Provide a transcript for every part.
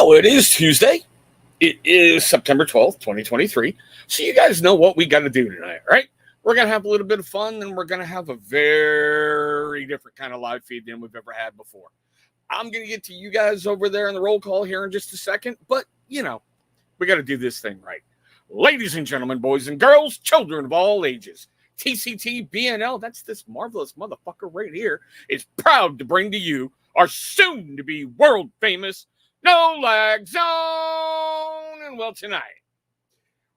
Well, it is Tuesday. It is September 12th, 2023. So you guys know what we got to do tonight, right? We're going to have a little bit of fun, and we're going to have a very different kind of live feed than we've ever had before. I'm going to get to you guys over there in the roll call here in just a second, but, we got to do this thing right. Ladies and gentlemen, boys and girls, children of all ages, TCT BNL, that's this marvelous motherfucker right here, is proud to bring to you our soon-to-be world-famous No Lag Zone. And well, tonight,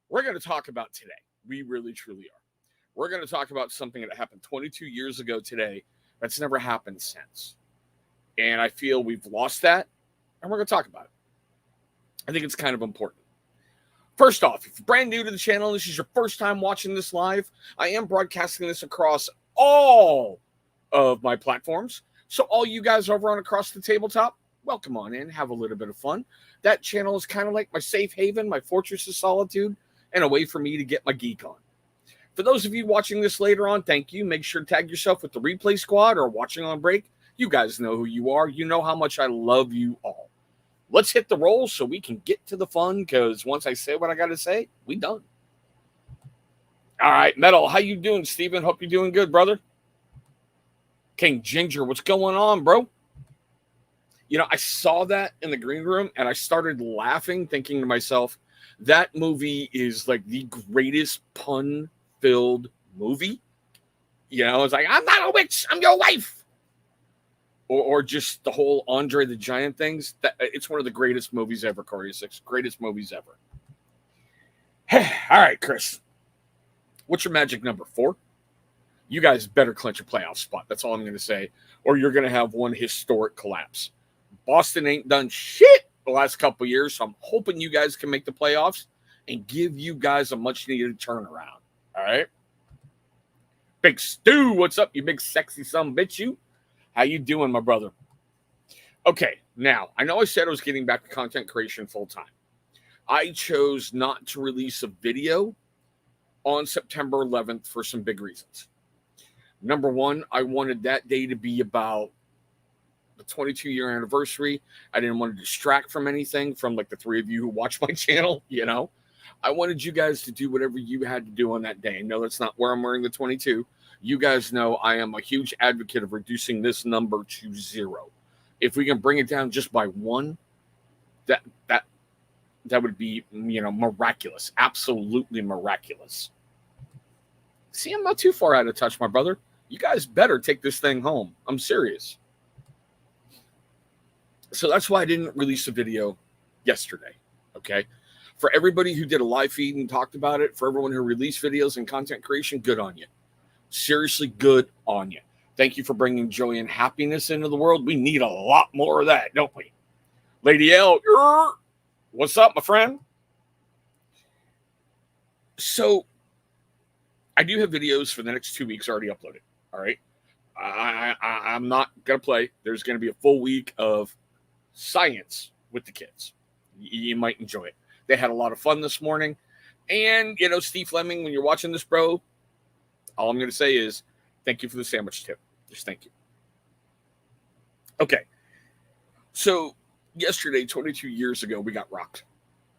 we're going to talk about today. We really, truly are. We're going to talk about something that happened 22 years ago today that's never happened since. And I feel we've lost that, and we're going to talk about it. I think it's kind of important. First off, if you're brand new to the channel and this is your first time watching this live, I am broadcasting this across all of my platforms. So all you guys over on Across the Tabletop, welcome on in, have a little bit of fun. That channel is kind of like my safe haven, my fortress of solitude, and a way for me to get my geek on. For those of you watching this later on, thank you. Make sure to tag yourself with the replay squad or watching on break. You guys know who you are. You know how much I love you all. Let's hit the roll so we can get to the fun, because once I say what I got to say, we done. All right, Metal, how you doing, Steven? Hope you're doing good, brother. King Ginger, what's going on, bro? I saw that in the green room, and I started laughing, thinking to myself, that movie is like the greatest pun-filled movie. It's like, I'm not a witch, I'm your wife. Or just the whole Andre the Giant things. It's one of the greatest movies ever, Corey 6. Greatest movies ever. All right, Chris. What's your magic number? 4? You guys better clinch a playoff spot. That's all I'm going to say. Or you're going to have one historic collapse. Boston ain't done shit the last couple of years, so I'm hoping you guys can make the playoffs and give you guys a much-needed turnaround. All right? Big Stu, what's up, you big sexy son bitch, you? How you doing, my brother? Okay, now, I know I said I was getting back to content creation full-time. I chose not to release a video on September 11th for some big reasons. Number one, I wanted that day to be about the 22-year anniversary. I didn't want to distract from anything from like the three of you who watch my channel, I wanted you guys to do whatever you had to do on that day. No, that's not where I'm wearing the 22. You guys know I am a huge advocate of reducing this number to 0. If we can bring it down just by 1, that would be, miraculous. Absolutely miraculous. See, I'm not too far out of touch, my brother. You guys better take this thing home. I'm serious. So that's why I didn't release a video yesterday, okay? For everybody who did a live feed and talked about it, for everyone who released videos and content creation, good on you. Seriously, good on you. Thank you for bringing joy and happiness into the world. We need a lot more of that, don't we? Lady L, what's up, my friend? So, I do have videos for the next 2 weeks already uploaded, all right? I'm not going to play. There's going to be a full week of science with the kids. You might enjoy it. They had a lot of fun this morning. And, Steve Fleming, when you're watching this, bro, all I'm going to say is thank you for the sandwich tip. Just thank you. Okay. So yesterday, 22 years ago, we got rocked.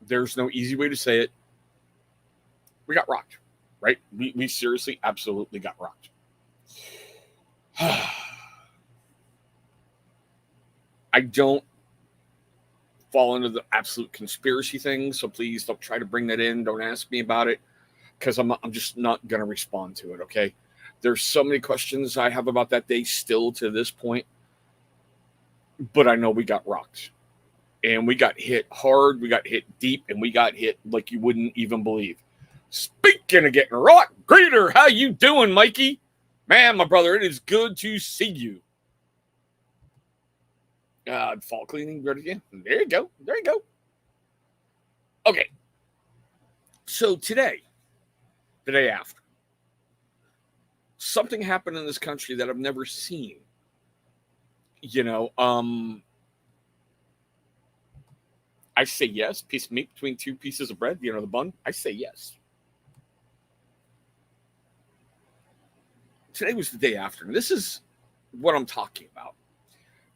There's no easy way to say it. We got rocked, right? We seriously, absolutely got rocked. I don't fall into the absolute conspiracy thing, so please don't try to bring that in. Don't ask me about it, because I'm just not going to respond to it, okay? There's so many questions I have about that day still to this point, but I know we got rocked. And we got hit hard, we got hit deep, and we got hit like you wouldn't even believe. Speaking of getting rocked, Greeter, how you doing, Mikey? Man, my brother, it is good to see you. Fall cleaning, there you go. There you go. Okay. So today, the day after, something happened in this country that I've never seen. I say yes. Piece of meat between 2 pieces of bread, the bun. I say yes. Today was the day after. And this is what I'm talking about.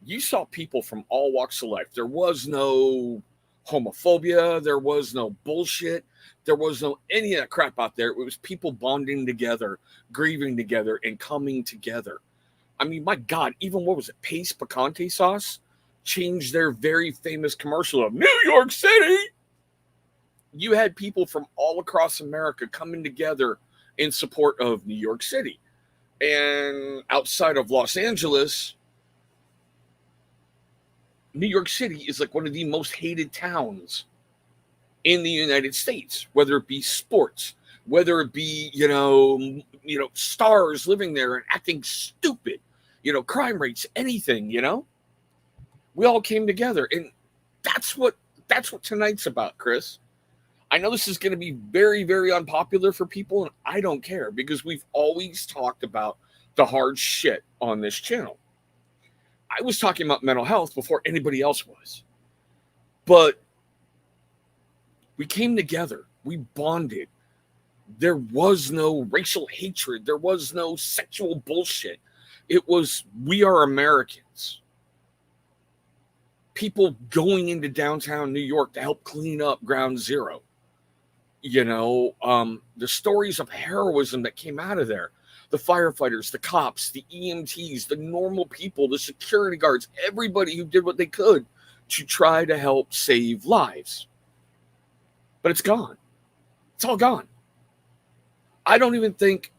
You saw people from all walks of life. There was no homophobia. There was no bullshit. There was no any of that crap out there. It was people bonding together, grieving together, and coming together. I mean, my God, even what was it, Pace Picante Sauce changed their very famous commercial of New York City. You had people from all across America coming together in support of New York City. And outside of Los Angeles, New York City is like one of the most hated towns in the United States, whether it be sports, whether it be, stars living there and acting stupid, crime rates, anything, we all came together. And that's what tonight's about, Chris. I know this is going to be very, very unpopular for people, and I don't care because we've always talked about the hard shit on this channel. I was talking about mental health before anybody else was. But we came together. We bonded. There was no racial hatred. There was no sexual bullshit. It was, we are Americans. People going into downtown New York to help clean up Ground Zero. The stories of heroism that came out of there. The firefighters, the cops, the EMTs, the normal people, the security guards, everybody who did what they could to try to help save lives. But it's gone. It's all gone. I don't even think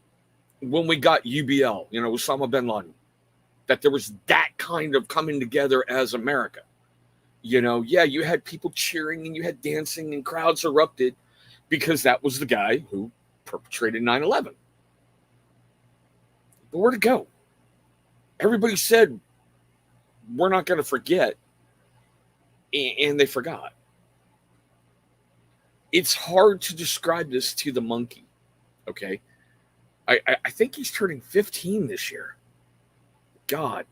when we got UBL, Osama bin Laden, that there was that kind of coming together as America. You had people cheering and you had dancing and crowds erupted because that was the guy who perpetrated 9/11. But where'd it go? Everybody said, we're not going to forget. And they forgot. It's hard to describe this to the monkey. Okay. I think he's turning 15 this year. God.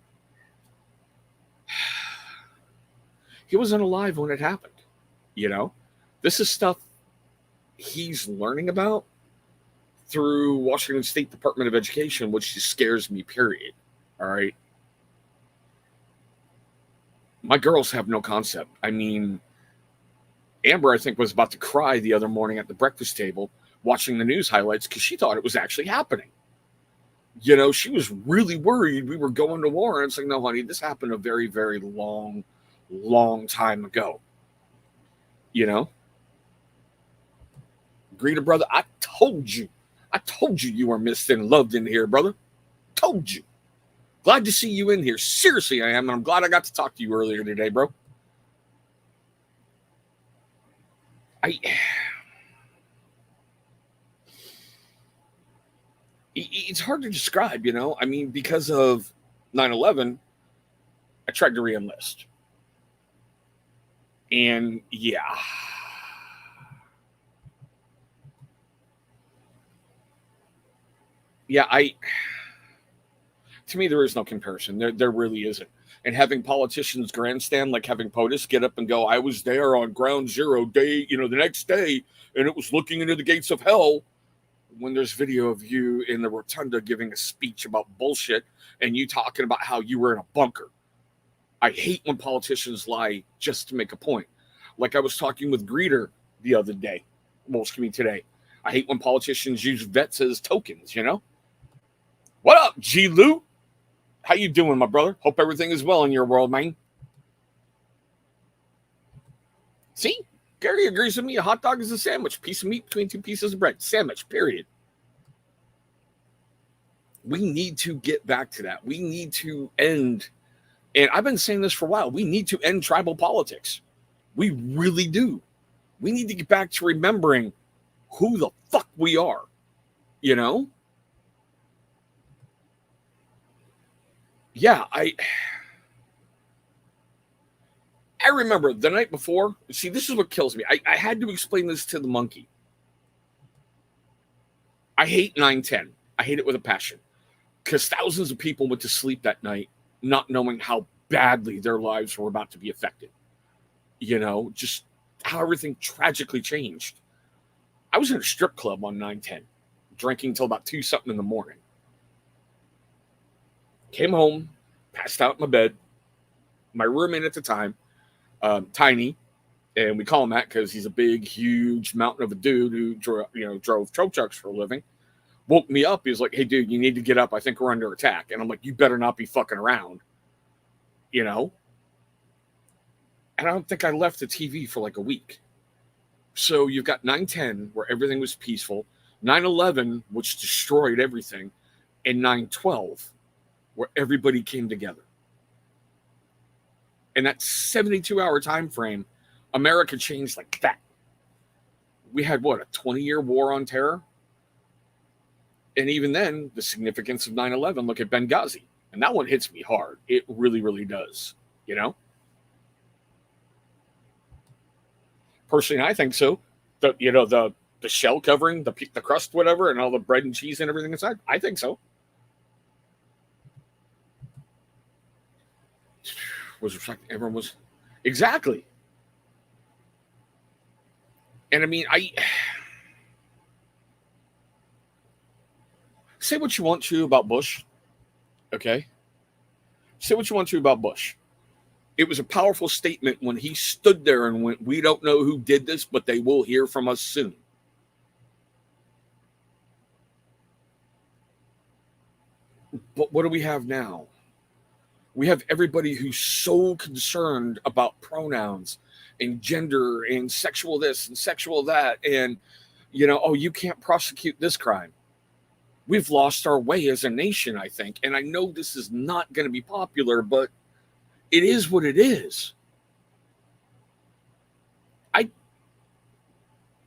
He wasn't alive when it happened. This is stuff he's learning about through Washington State Department of Education, which just scares me, period. All right. My girls have no concept. I mean, Amber, I think, was about to cry the other morning at the breakfast table watching the news highlights because she thought it was actually happening. She was really worried we were going to war. And it's like, no, honey, this happened a very, very long, long time ago. Greeter, brother, I told you you were missed and loved in here, brother. Told you. Glad to see you in here. Seriously, I am. And I'm glad I got to talk to you earlier today, bro. It's hard to describe, I mean, because of 9/11, I tried to re-enlist. And yeah. Yeah, to me, there is no comparison. There really isn't. And having politicians grandstand, like having POTUS get up and go, I was there on Ground Zero day, the next day, and it was looking into the gates of hell. When there's video of you in the rotunda giving a speech about bullshit and you talking about how you were in a bunker. I hate when politicians lie just to make a point. Like I was talking with Greeter the other day, today. I hate when politicians use vets as tokens, What up, G. Lou? How you doing, my brother? Hope everything is well in your world, man. See? Gary agrees with me. A hot dog is a sandwich. Piece of meat between two pieces of bread. Sandwich, period. We need to get back to that. We need to end, and I've been saying this for a while, we need to end tribal politics. We really do. We need to get back to remembering who the fuck we are, Yeah, I remember the night before. See, this is what kills me. I had to explain this to the monkey. I hate 9/10. I hate it with a passion because thousands of people went to sleep that night not knowing how badly their lives were about to be affected. Just how everything tragically changed. I was in a strip club on 9/10, drinking till about 2 something in the morning. Came home, passed out in my bed. My roommate at the time, Tiny, And we call him that because he's a big, huge mountain of a dude who drove tow trucks for a living. Woke me up. He was like, "Hey, dude, you need to get up. I think we're under attack." And I'm like, "You better not be fucking around," you know. And I don't think I left the TV for like a week. So you've got 9/10 where everything was peaceful, 9/11 which destroyed everything, and 9/12 where everybody came together. In that 72-hour time frame, America changed like that. We had what, a 20-year war on terror? And even then, the significance of 9/11, look at Benghazi. And that one hits me hard. It really, really does, you know? Personally, I think so. The shell covering, the crust, whatever, and all the bread and cheese and everything inside, I think so. Was reflecting, everyone was exactly. And I mean, I say what you want to about Bush, okay? Say what you want to about Bush. It was a powerful statement when he stood there and went, "We don't know who did this, but they will hear from us soon." But what do we have now? We have everybody who's so concerned about pronouns and gender and sexual this and sexual that. And, oh, you can't prosecute this crime. We've lost our way as a nation, I think. And I know this is not going to be popular, but it is what it is.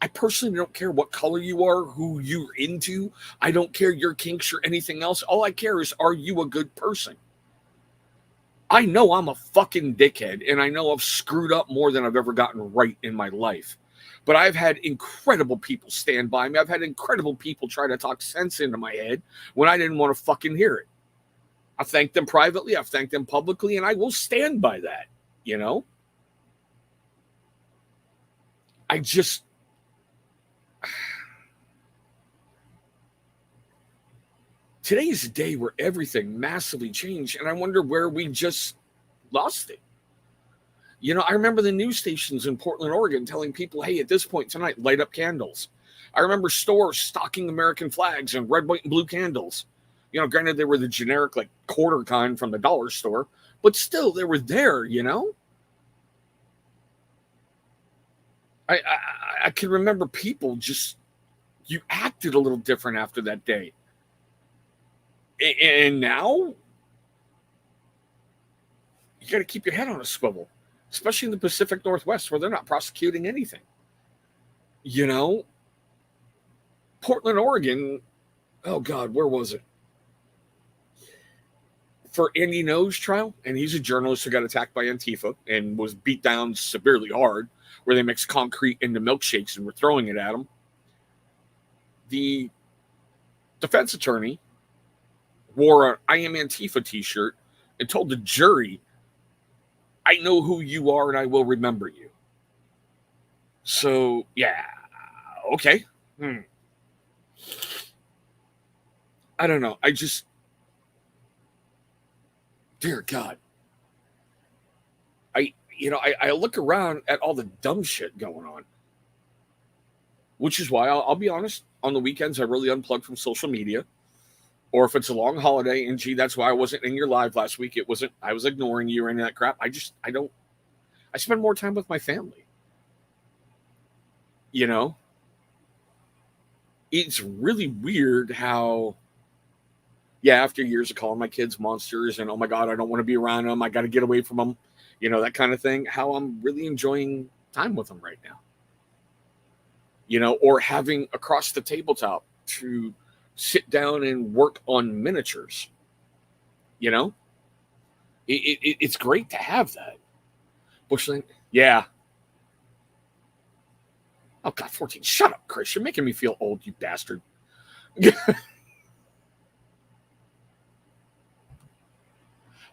I personally don't care what color you are, who you're into. I don't care your kinks or anything else. All I care is, are you a good person? I know I'm a fucking dickhead, and I know I've screwed up more than I've ever gotten right in my life. But I've had incredible people stand by me. I've had incredible people try to talk sense into my head when I didn't want to fucking hear it. I thanked them privately. I've thanked them publicly, and I will stand by that, I just... Today's a day where everything massively changed, and I wonder where we just lost it. I remember the news stations in Portland, Oregon telling people, "Hey, at this point tonight, light up candles." I remember stores stocking American flags and red, white, and blue candles. Granted, they were the generic, like, quarter kind from the dollar store, but still, they were there, I can remember people just, you acted a little different after that day. And now, you got to keep your head on a swivel, especially in the Pacific Northwest where they're not prosecuting anything. Portland, Oregon, oh God, where was it? For Andy Ngo's trial, and he's a journalist who got attacked by Antifa and was beat down severely hard, where they mixed concrete into milkshakes and were throwing it at him. The defense attorney wore an "I Am Antifa" t-shirt and told the jury, "I know who you are and I will remember you." So, yeah, okay. I don't know. Dear God. I look around at all the dumb shit going on, which is why I'll be honest, on the weekends I really unplug from social media. Or if it's a long holiday, and gee, that's why I wasn't in your live last week. It wasn't, I was ignoring you or any of that crap. I spend more time with my family. It's really weird how, after years of calling my kids monsters and, oh my God, I don't want to be around them, I got to get away from them, that kind of thing, how I'm really enjoying time with them right now. Or having across the tabletop to sit down and work on miniatures. It's great to have that. Bushling, yeah. Oh God, 14. Shut up, Chris. You're making me feel old, you bastard.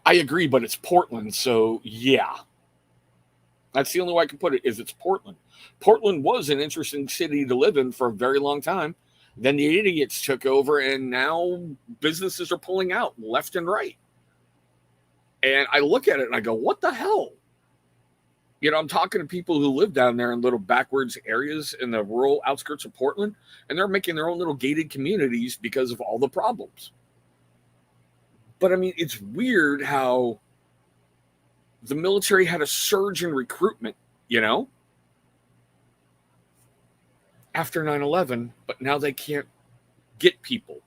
I agree, but it's Portland, so yeah. That's the only way I can put it, is it's Portland. Portland was an interesting city to live in for a very long time. Then the idiots took over, and now businesses are pulling out left and right. And I look at it and I go, what the hell? I'm talking to people who live down there in little backwards areas in the rural outskirts of Portland, and they're making their own little gated communities because of all the problems. But I mean, it's weird how the military had a surge in recruitment, you know, after 9/11, but now they can't get people.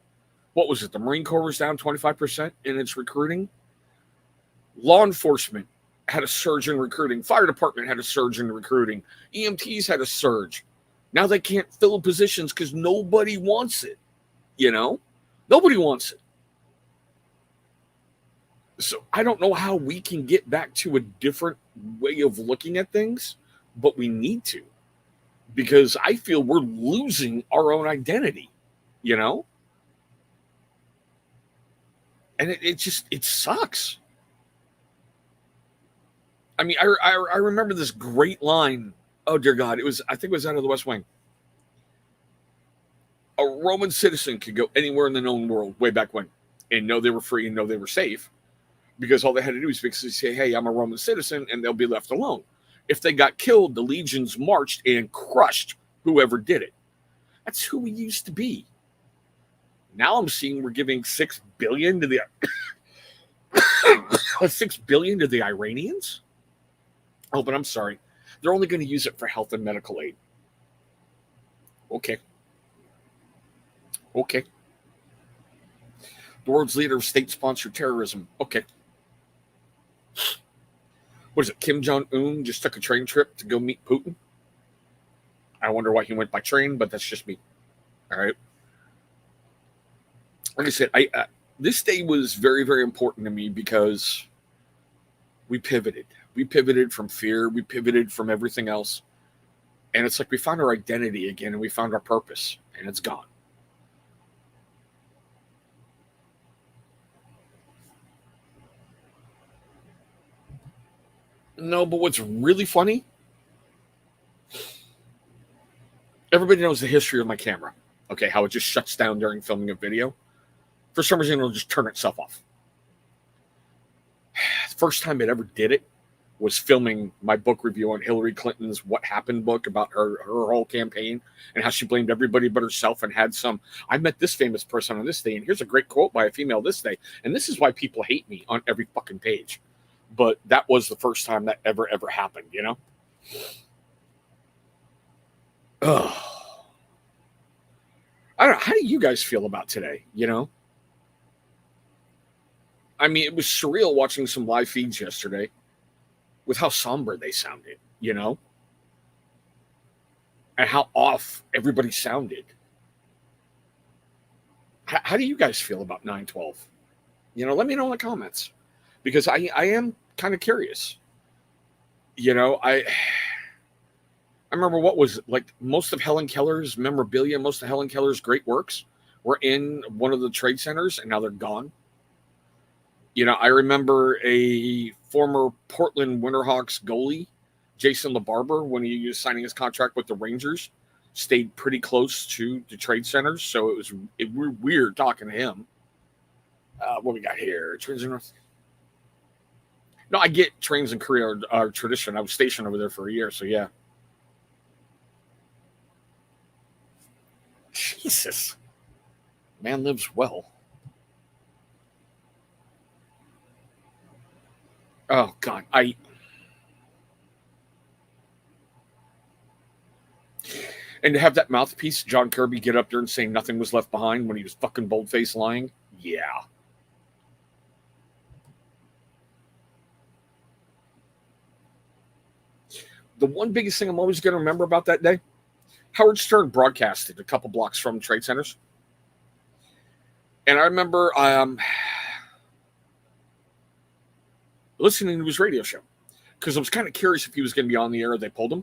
What was it? The Marine Corps was down 25% in its recruiting. Law enforcement had a surge in recruiting. Fire department had a surge in recruiting. EMTs had a surge. Now they can't fill positions because nobody wants it. Nobody wants it. So I don't know how we can get back to a different way of looking at things, but we need to, because I feel we're losing our own identity, and it sucks. I mean, I remember this great line. Oh dear God, I think it was out of the West Wing. A Roman citizen could go anywhere in the known world way back when and know they were free and know they were safe, because all they had to do was basically say, hey, I'm a Roman citizen, and they'll be left alone. If they got killed, the legions marched and crushed whoever did it. That's who we used to be. Now I'm seeing we're giving $6 billion to the $6 billion to the Iranians. Oh, but I'm sorry. They're only going to use it for health and medical aid. Okay. The world's leader of state-sponsored terrorism. Okay. What is it? Kim Jong-un just took a train trip to go meet Putin. I wonder why he went by train, but that's just me. All right. Like I said, this day was very, very important to me because we pivoted. We pivoted from fear. We pivoted from everything else. And it's like we found our identity again, and we found our purpose, and it's gone. No, but what's really funny, everybody knows the history of my camera. Okay, how it just shuts down during filming a video. For some reason, it'll just turn itself off. The first time it ever did it was filming my book review on Hillary Clinton's What Happened book about her whole campaign and how she blamed everybody but herself and had I met this famous person on this day, and here's a great quote by a female this day, and this is why people hate me on every fucking page. But that was the first time that ever happened, Ugh. I don't know. How do you guys feel about today, I mean, it was surreal watching some live feeds yesterday with how somber they sounded, and how off everybody sounded. How do you guys feel about 9/12? Let me know in the comments, because I am kind of curious. I remember what was like most of Helen Keller's memorabilia, most of Helen Keller's great works were in one of the trade centers, and now they're gone. I remember a former Portland Winterhawks goalie, Jason LaBarber, when he was signing his contract with the Rangers, stayed pretty close to the trade centers. So it was weird talking to him. What we got here? Trains in North. No, I get trains in Korea are tradition. I was stationed over there for a year, so yeah. Jesus. Man lives well. Oh, God. And to have that mouthpiece, John Kirby, get up there and say nothing was left behind when he was fucking bold-faced lying. Yeah. The one biggest thing I'm always going to remember about that day, Howard Stern broadcasted a couple blocks from trade centers. And I remember listening to his radio show because I was kind of curious if he was going to be on the air. They pulled him.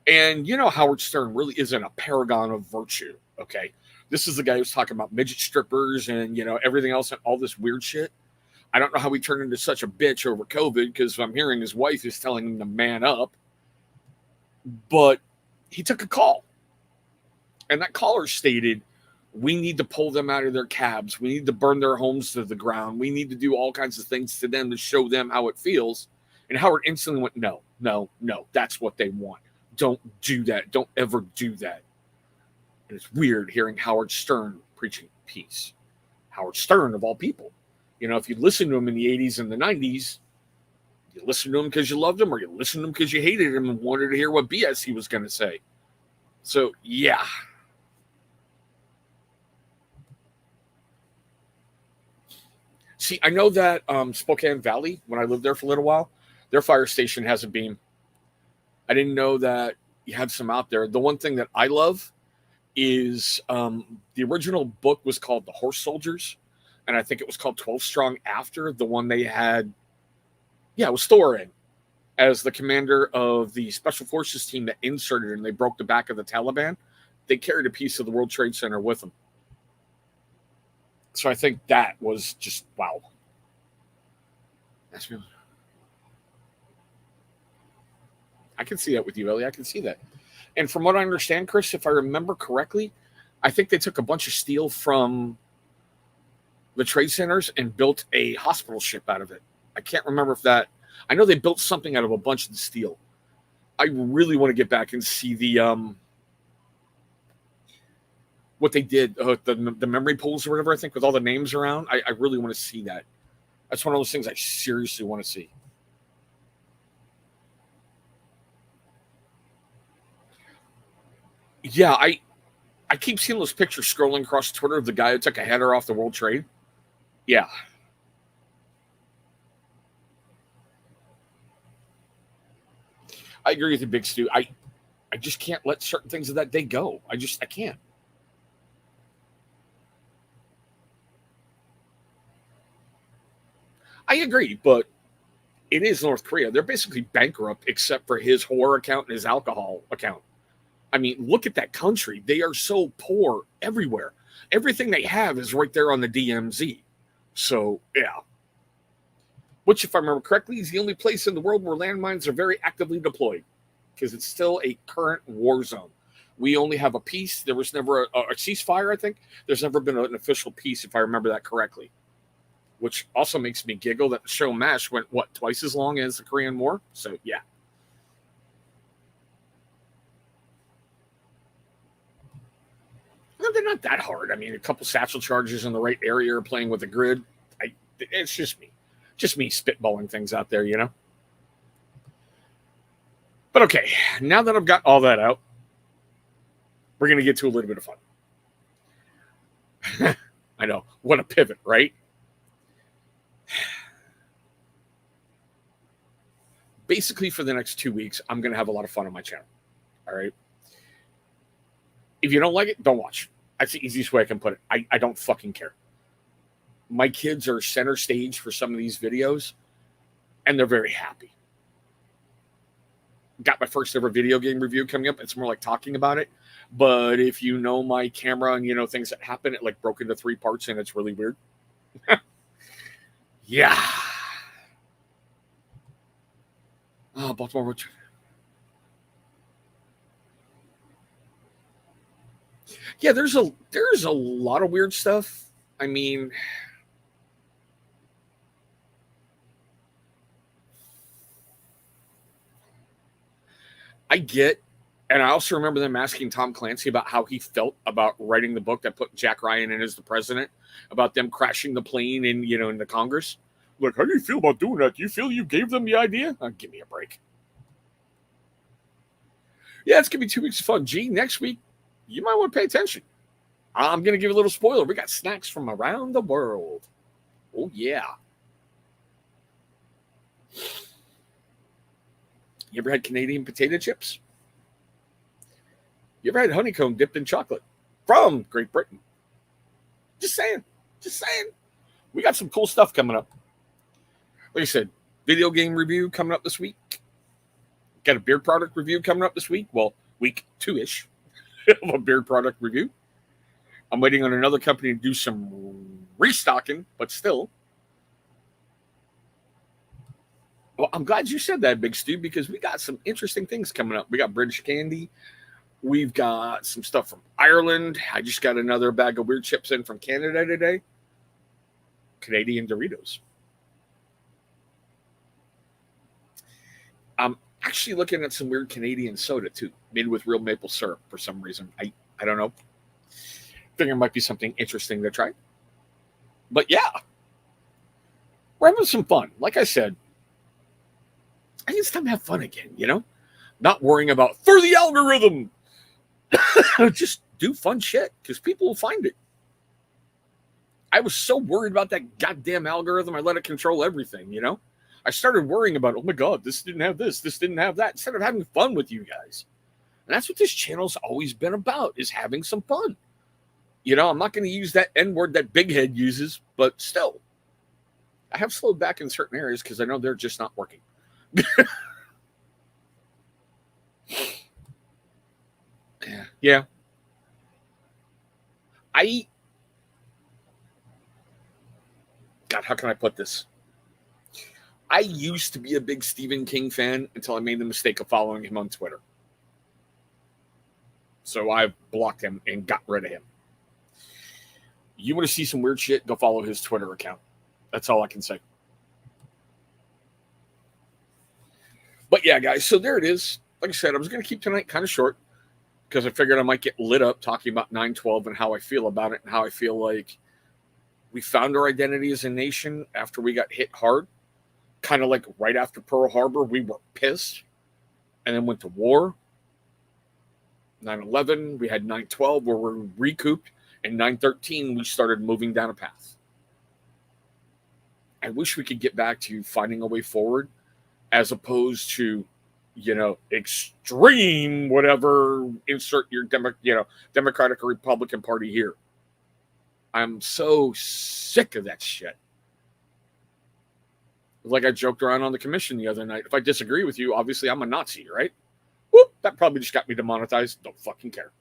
And Howard Stern really isn't a paragon of virtue, okay? This is the guy who's talking about midget strippers and, everything else and all this weird shit. I don't know how he turned into such a bitch over COVID, because I'm hearing his wife is telling him to man up. But he took a call. And that caller stated, we need to pull them out of their cabs. We need to burn their homes to the ground. We need to do all kinds of things to them to show them how it feels. And Howard instantly went, no, no, no, that's what they want. Don't do that. Don't ever do that. And it's weird hearing Howard Stern preaching peace. Howard Stern, of all people. You know, if you listen to him in the 80s and the 90s, you listen to him because you loved him, or you listen to him because you hated him and wanted to hear what BS he was going to say. So, yeah. See, I know that Spokane Valley, when I lived there for a little while, their fire station has a beam. I didn't know that you had some out there. The one thing that I love is the original book was called The Horse Soldiers, and I think it was called 12 Strong after the one they had. Yeah, it was Thor in as the commander of the special forces team that inserted and they broke the back of the Taliban. They carried a piece of the World Trade Center with them. So I think that was just wow. That's really, I can see that with you, Ellie. I can see that. And from what I understand, Chris, if I remember correctly, I think they took a bunch of steel from the trade centers and built a hospital ship out of it. I can't remember if that. I know they built something out of a bunch of the steel. I really want to get back and see the what they did, the memory pools or whatever. I think with all the names around. I really want to see that. That's one of those things I seriously want to see. Yeah, I keep seeing those pictures scrolling across Twitter of the guy who took a header off the World Trade. Yeah. I agree with you, Big Stu. I just can't let certain things of that day go. I can't. I agree, but it is North Korea. They're basically bankrupt except for his whore account and his alcohol account. I mean, look at that country. They are so poor everywhere. Everything they have is right there on the DMZ. So, yeah. Which, if I remember correctly, is the only place in the world where landmines are very actively deployed because it's still a current war zone. We only have a peace. There was never a ceasefire, I think. There's never been an official peace, if I remember that correctly. Which also makes me giggle that the show MASH went, what, twice as long as the Korean War? So, yeah. No, they're not that hard. I mean, a couple satchel charges in the right area or playing with the grid. It's just me. Just me spitballing things out there, you know? But okay, now that I've got all that out, we're going to get to a little bit of fun. I know. What a pivot, right? Basically, for the next 2 weeks, I'm going to have a lot of fun on my channel. All right? If you don't like it, don't watch. That's the easiest way I can put it. I don't fucking care. My kids are center stage for some of these videos, and they're very happy. Got my first ever video game review coming up. It's more like talking about it. But if you know my camera and you know things that happen, it like broke into 3 parts and it's really weird. Yeah. Oh, Baltimore. Yeah, there's a lot of weird stuff. I mean, I get, and I also remember them asking Tom Clancy about how he felt about writing the book that put Jack Ryan in as the president, about them crashing the plane in the Congress. Like, how do you feel about doing that? Do you feel you gave them the idea? Give me a break. Yeah, it's gonna be 2 weeks of fun. Gee, next week you might want to pay attention. I'm gonna give you a little spoiler. We got snacks from around the world. Oh yeah. You ever had Canadian potato chips? You ever had honeycomb dipped in chocolate from Great Britain? Just saying. Just saying. We got some cool stuff coming up. Like I said, video game review coming up this week. Got a beard product review coming up this week. Well, week 2-ish of a beard product review. I'm waiting on another company to do some restocking, but still. Well, I'm glad you said that, Big Stu, because we got some interesting things coming up. We got British candy. We've got some stuff from Ireland. I just got another bag of weird chips in from Canada today. Canadian Doritos. I'm actually looking at some weird Canadian soda too, made with real maple syrup for some reason. I don't know. Figure it might be something interesting to try. But yeah, we're having some fun. Like I said, I think it's time to have fun again, you know? Not worrying about for the algorithm. Just do fun shit because people will find it. I was so worried about that goddamn algorithm, I let it control everything, you know? I started worrying about, oh my God, this didn't have this didn't have that, instead of having fun with you guys. And that's what this channel's always been about, is having some fun. You know, I'm not going to use that N word that Big Head uses, but still. I have slowed back in certain areas because I know they're just not working. Yeah. God, how can I put this? I used to be a big Stephen King fan until I made the mistake of following him on Twitter. So I blocked him and got rid of him. You want to see some weird shit, go follow his Twitter account. That's all I can say. But yeah, guys, so there it is. Like I said, I was going to keep tonight kind of short because I figured I might get lit up talking about 9/12 and how I feel about it and how I feel like we found our identity as a nation after we got hit hard. Kind of like right after Pearl Harbor, we were pissed and then went to war. 9/11, we had 9/12 where we recouped, and 9/13 we started moving down a path. I wish we could get back to finding a way forward as opposed to, you know, extreme whatever, insert your Democratic or Republican Party here. I'm so sick of that shit. Like I joked around on the commission the other night. If I disagree with you, obviously I'm a Nazi, right? Whoop, that probably just got me demonetized. Don't fucking care.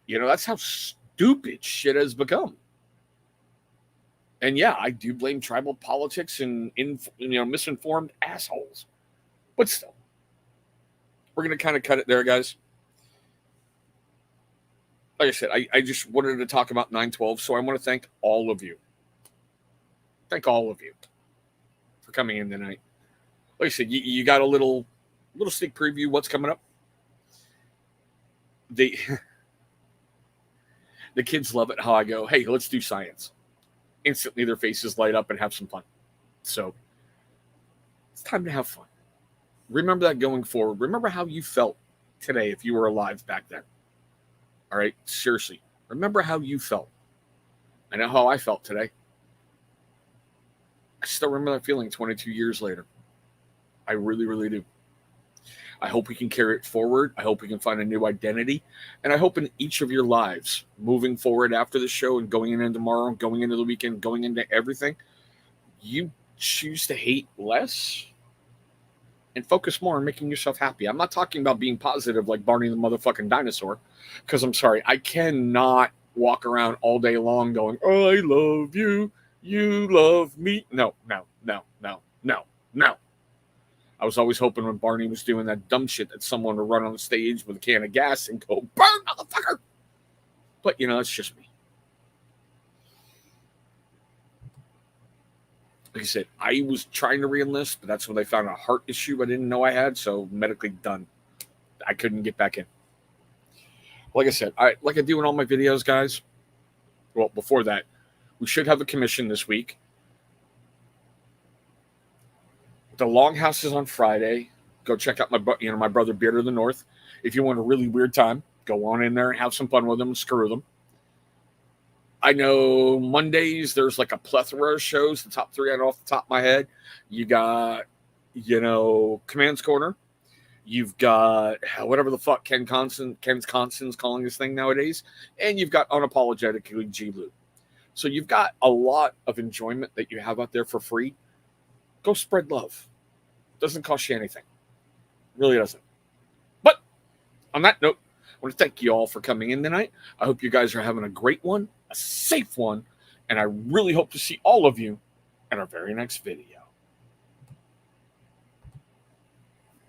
You know, that's how stupid shit has become. And yeah, I do blame tribal politics and misinformed assholes. But still, we're going to kind of cut it there, guys. Like I said, I just wanted to talk about 9/12, so I want to thank all of you. Thank all of you for coming in tonight. Like I said, you got a little sneak preview what's coming up. The kids love it how I go, hey, let's do science. Instantly their faces light up and have some fun. So it's time to have fun. Remember that going forward. Remember how you felt today if you were alive back then. All right? Seriously. Remember how you felt. I know how I felt today. I still remember that feeling 22 years later. I really, really do. I hope we can carry it forward. I hope we can find a new identity. And I hope in each of your lives, moving forward after the show and going into tomorrow, going into the weekend, going into everything, you choose to hate less and focus more on making yourself happy. I'm not talking about being positive like Barney the motherfucking dinosaur, because I'm sorry, I cannot walk around all day long going, I love you, you love me. No. I was always hoping when Barney was doing that dumb shit that someone would run on the stage with a can of gas and go, burn, motherfucker. But, you know, it's just me. Like I said, I was trying to re-enlist, but that's when they found a heart issue I didn't know I had, so medically done. I couldn't get back in. Like I said, like I do in all my videos, guys. Well, before that, we should have a commission this week. The Longhouse is on Friday. Go check out my brother Beard of the North. If you want a really weird time, go on in there and have some fun with them and screw them. I know Mondays there's like a plethora of shows. The top three I know off the top of my head. You got, Command's Corner. You've got whatever the fuck Ken Constant's calling this thing nowadays. And you've got Unapologetically G-Lou. So you've got a lot of enjoyment that you have out there for free. Go spread love. Doesn't cost you anything. Really doesn't. But on that note, I want to thank you all for coming in tonight. I hope you guys are having a great one, a safe one, and I really hope to see all of you in our very next video.